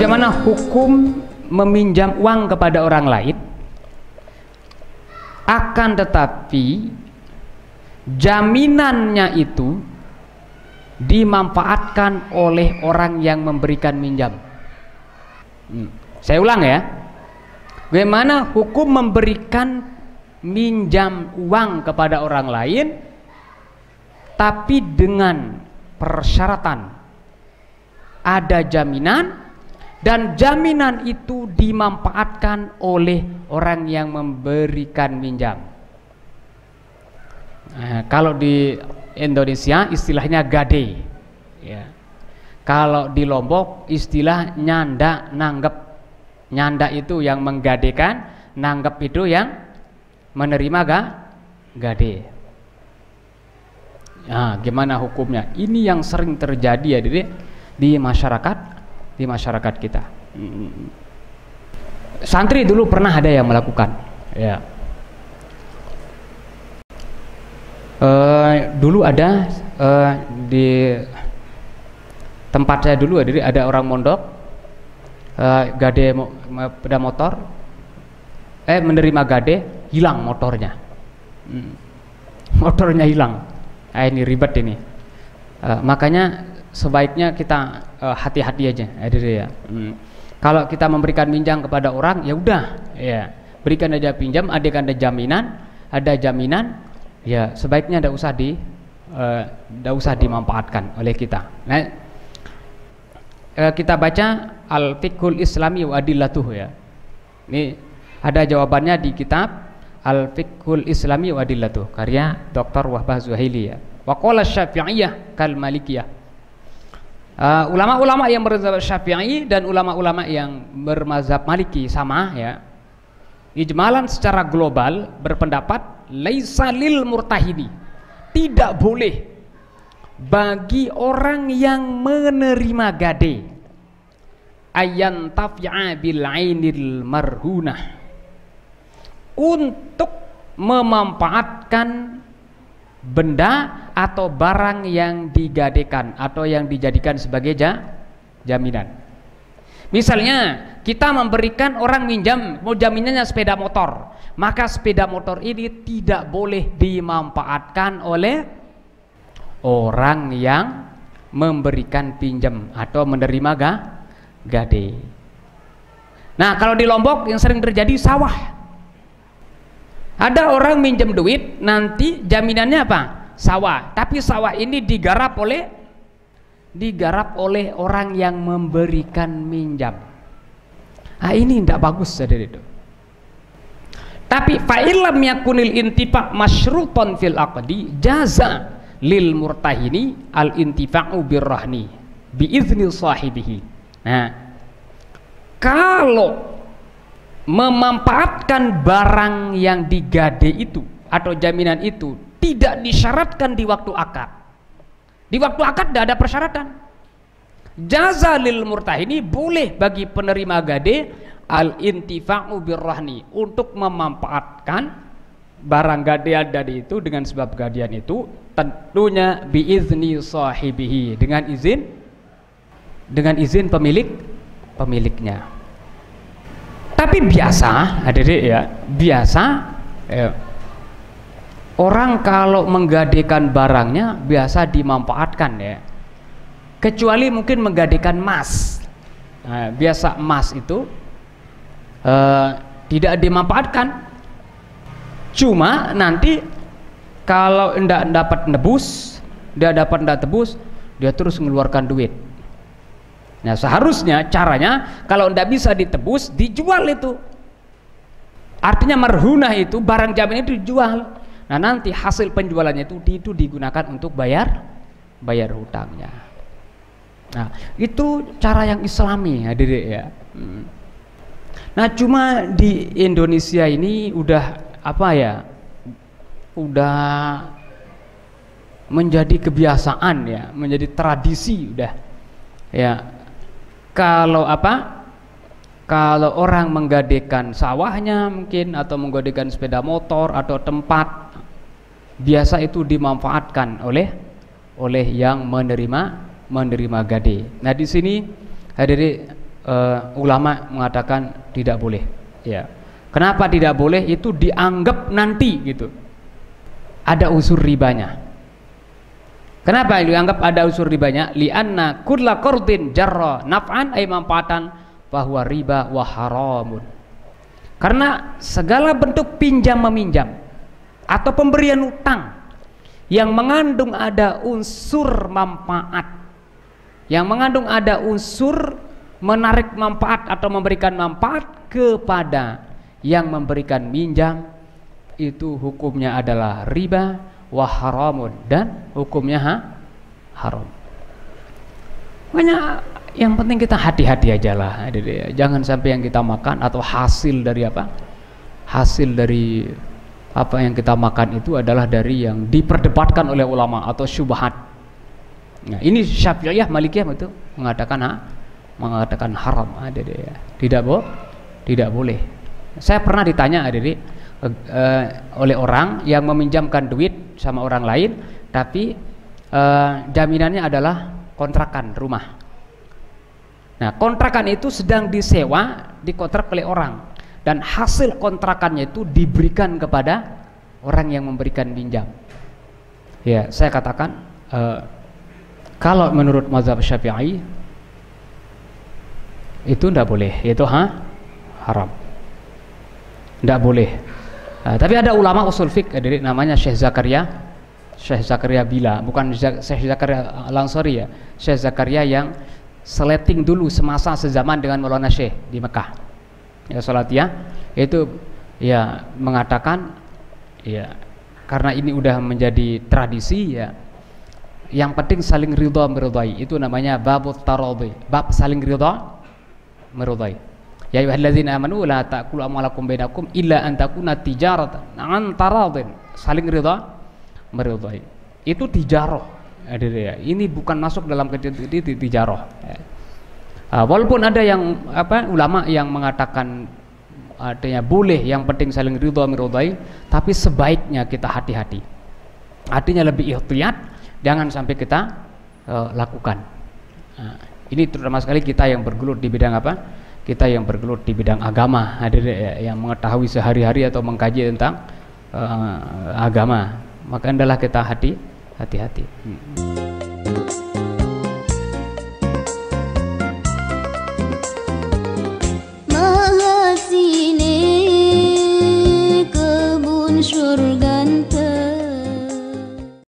bagaimana hukum meminjam uang kepada orang lain, akan tetapi jaminannya itu dimanfaatkan oleh orang yang memberikan minjam. Saya ulang ya, bagaimana hukum memberikan minjam uang kepada orang lain tapi dengan persyaratan ada jaminan, dan jaminan itu dimanfaatkan oleh orang yang memberikan minjam. Nah, kalau di Indonesia istilahnya gade ya. Kalau di Lombok istilah nyanda nanggep. Nyanda itu yang menggadekan, nanggep itu yang menerima gade. Nah, gimana hukumnya? Ini yang sering terjadi ya di masyarakat kita. Santri dulu pernah ada yang melakukan ya. Dulu ada di tempat saya dulu ada orang mondok gade pada motor, menerima gade, hilang motornya. Motornya hilang. Ini ribet ini. Makanya sebaiknya kita hati-hati aja ya. Kalau kita memberikan minjam kepada orang, ya udah ya, berikan aja pinjam, ada jaminan, ya sebaiknya tidak usah dimanfaatkan oleh kita. Nah, kita baca Al-Fiqhul Islami wa Adillatuh ya. Ini ada jawabannya di kitab Al-Fiqhul Islami wa Adillatuh karya Dr. Wahbah Zuhaili ya. Wa qala Syafi'iyah kal Malikiyah. Ulama-ulama yang berzhab Syafi'i dan ulama-ulama yang bermazhab Maliki sama ya. Ijmalan secara global berpendapat laisa lil murtahini, tidak boleh bagi orang yang menerima gade ayan tafya'a bil ainil marhunah, untuk memanfaatkan benda atau barang yang digadekan atau yang dijadikan sebagai jaminan. Misalnya kita memberikan orang minjam, mau jaminannya sepeda motor, maka sepeda motor ini tidak boleh dimanfaatkan oleh orang yang memberikan pinjam atau menerima gade. Nah, kalau di Lombok yang sering terjadi sawah. Ada orang minjem duit, nanti jaminannya apa? Sawah. Tapi sawah ini digarap oleh orang yang memberikan minjam. Nah, ini tidak bagus saudara itu. Tapi fa'ilam yakunil intifa' masyruton fil aqdi jaza lil murtahini al intifa'u birrahni biizni sahibihi. Nah, kalau memanfaatkan barang yang digade itu atau jaminan itu tidak disyaratkan di waktu akad. Di waktu akad tidak ada persyaratan. Jaza lil murtahini, boleh bagi penerima gade al intifa'u birrahni, untuk memanfaatkan barang gadean tadi itu dengan sebab gadean itu tentunya biizni sahibihi, dengan izin pemiliknya. Tapi biasa, adik-adik ya, orang kalau menggadekan barangnya biasa dimanfaatkan ya. Kecuali mungkin menggadekan emas. Nah, biasa emas itu tidak dimanfaatkan. Cuma nanti kalau tidak dapat tebus, dia terus mengeluarkan duit. Nah, seharusnya caranya kalau tidak bisa ditebus, dijual itu. Artinya marhunah itu, barang jaminan itu dijual. Nah, nanti hasil penjualannya itu digunakan untuk bayar hutangnya. Nah, itu cara yang islami hadirin ya. Nah, cuma di Indonesia ini udah menjadi kebiasaan ya, menjadi tradisi udah ya. Kalau orang menggadekan sawahnya mungkin, atau menggadekan sepeda motor atau tempat, biasa itu dimanfaatkan oleh yang menerima gade. Nah, di sini hadirin ulama mengatakan tidak boleh. Ya. Kenapa tidak boleh? Itu dianggap nanti gitu ada unsur ribanya. Kenapa dianggap ada unsur ribanya? Li'anna kulla qardin jarra naf'an ay manfaatan bahwa riba wa haramun. Karena segala bentuk pinjam meminjam atau pemberian utang yang mengandung ada unsur manfaat, yang mengandung ada unsur menarik manfaat atau memberikan manfaat kepada yang memberikan minjam, itu hukumnya adalah riba wa haramun, dan hukumnya haram. Banyak, yang penting kita hati-hati aja lah. Jangan sampai yang kita makan atau hasil dari apa? Hasil dari apa yang kita makan itu adalah dari yang diperdebatkan oleh ulama atau syubhat. Nah, ini Syafi'iyah, Malikiyah itu mengatakan haram. Tidak boleh. Saya pernah ditanya oleh orang yang meminjamkan duit sama orang lain, tapi jaminannya adalah kontrakan rumah. Nah, kontrakan itu sedang disewa, dikontrak oleh orang, dan hasil kontrakannya itu diberikan kepada orang yang memberikan pinjam. Ya, saya katakan kalau menurut mazhab Syafi'i itu tidak boleh, itu haram. Tidak boleh. Tapi ada ulama usul fiqh, namanya Syekh Zakaria Bila, bukan Syekh Zakaria Al-Ansari ya. Syekh Zakaria yang seleting dulu semasa sezaman dengan Maulana Syekh di Mekah. Ya, Salatiyah itu ya mengatakan ya, karena ini udah menjadi tradisi ya, yang penting saling ridha meridai, itu namanya babut taradhi, bab saling ridha meridai. Ya ayyuhalladzina amanu la ta'kulu amwalakum bainakum illa an takuna tijaratan an taradin, saling ridha meridai. Itu tijarah. Ini bukan masuk dalam kategori tijarah. Walaupun ada yang ulama yang mengatakan artinya boleh, yang penting saling ridha meridai, tapi sebaiknya kita hati-hati. Artinya lebih ihtiyat, jangan sampai kita lakukan. Ini terutama sekali kita yang bergelut di bidang apa? Kita yang bergelut di bidang agama, yang mengetahui sehari-hari atau mengkaji tentang agama, maka hendaklah kita hati-hati.